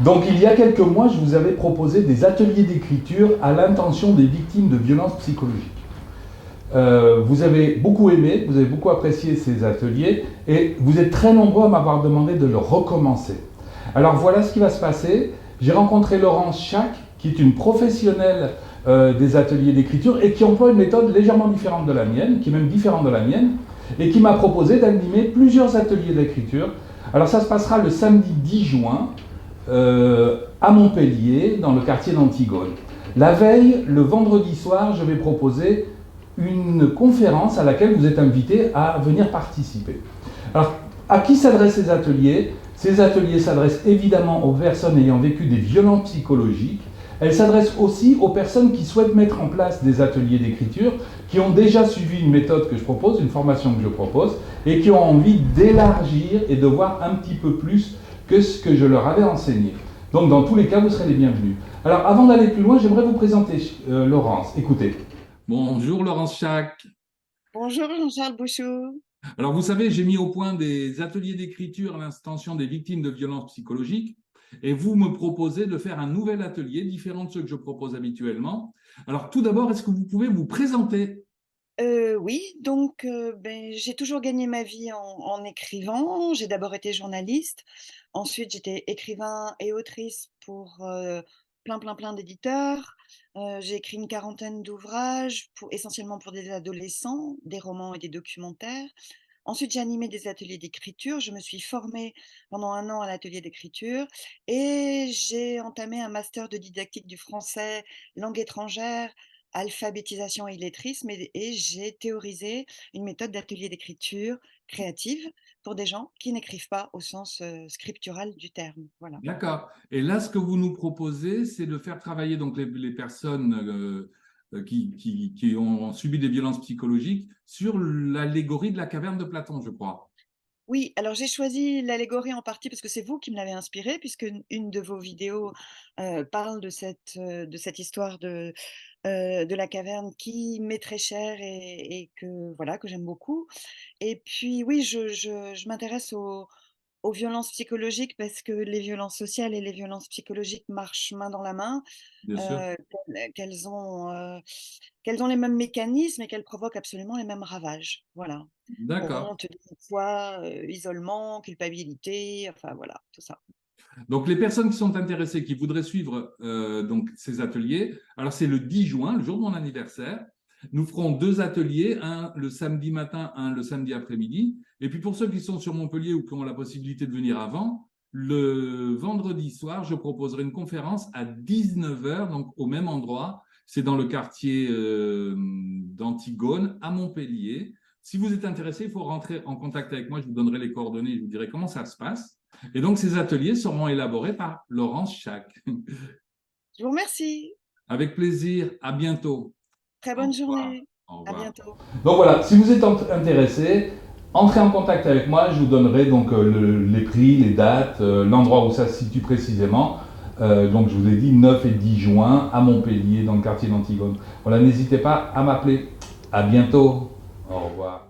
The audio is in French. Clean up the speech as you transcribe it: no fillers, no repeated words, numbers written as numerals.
Donc il y a quelques mois, je vous avais proposé des ateliers d'écriture à l'intention des victimes de violences psychologiques. Vous avez beaucoup aimé, vous avez beaucoup apprécié ces ateliers et vous êtes très nombreux à m'avoir demandé de le recommencer. Alors voilà ce qui va se passer. J'ai rencontré Laurence Chac, qui est une professionnelle des ateliers d'écriture et qui emploie une méthode légèrement différente de la mienne, qui est même différente de la mienne, et qui m'a proposé d'animer plusieurs ateliers d'écriture. Alors ça se passera le samedi 10 juin à Montpellier, dans le quartier d'Antigone. La veille, le vendredi soir, je vais proposer une conférence à laquelle vous êtes invité à venir participer. Alors, à qui s'adressent ces ateliers? Ces ateliers s'adressent évidemment aux personnes ayant vécu des violences psychologiques. Elles s'adressent aussi aux personnes qui souhaitent mettre en place des ateliers d'écriture, qui ont déjà suivi une méthode que je propose, une formation que je propose, et qui ont envie d'élargir et de voir un petit peu plus que ce que je leur avais enseigné. Donc dans tous les cas, vous serez les bienvenus. Alors avant d'aller plus loin, j'aimerais vous présenter Laurence. Écoutez. Bonjour Laurence Chac. Bonjour Jean-Charles Bouchot. Alors vous savez, j'ai mis au point des ateliers d'écriture à l'intention des victimes de violences psychologiques et vous me proposez de faire un nouvel atelier différent de ceux que je propose habituellement. Alors tout d'abord, est-ce que vous pouvez vous présenter? Oui, donc j'ai toujours gagné ma vie en écrivant. J'ai d'abord été journaliste, ensuite j'étais écrivain et autrice pour, plein d'éditeurs. J'ai écrit une quarantaine d'ouvrages essentiellement pour des adolescents, des romans et des documentaires. Ensuite, j'ai animé des ateliers d'écriture. Je me suis formée pendant 1 an à l'atelier d'écriture et j'ai entamé un master de didactique du français, langue étrangère, alphabétisation et illettrisme et j'ai théorisé une méthode d'atelier d'écriture créative pour des gens qui n'écrivent pas au sens, scriptural du terme. Voilà. D'accord. Et là, ce que vous nous proposez, c'est de faire travailler donc les personnes qui ont subi des violences psychologiques sur l'allégorie de la caverne de Platon, je crois. Oui, alors j'ai choisi l'allégorie en partie parce que c'est vous qui me l'avez inspirée, puisque une de vos vidéos, parle de cette histoire de la caverne qui m'est très chère et que voilà, que j'aime beaucoup. Et puis oui, je m'intéresse aux violences psychologiques parce que les violences sociales et les violences psychologiques marchent main dans la main, Bien sûr. qu'elles ont les mêmes mécanismes et qu'elles provoquent absolument les mêmes ravages. Voilà. D'accord. Honte, poids, isolement, culpabilité, enfin voilà, tout ça. Donc, les personnes qui sont intéressées, qui voudraient suivre donc ces ateliers, alors c'est le 10 juin, le jour de mon anniversaire. Nous ferons 2 ateliers, un le samedi matin, un le samedi après-midi. Et puis pour ceux qui sont sur Montpellier ou qui ont la possibilité de venir avant, le vendredi soir, je proposerai une conférence à 19 heures, donc au même endroit. C'est dans le quartier d'Antigone, à Montpellier. Si vous êtes intéressé, il faut rentrer en contact avec moi. Je vous donnerai les coordonnées, je vous dirai comment ça se passe. Et donc, ces ateliers seront élaborés par Laurence Chac. Je vous remercie. Avec plaisir, à bientôt. Très Au bonne revoir. journée. Au À revoir. bientôt. Donc voilà, si vous êtes intéressé, entrez en contact avec moi, je vous donnerai donc les prix, les dates, l'endroit où ça se situe précisément. Donc je vous ai dit 9 et 10 juin à Montpellier, dans le quartier d'Antigone. Voilà, n'hésitez pas à m'appeler. À bientôt. Au revoir.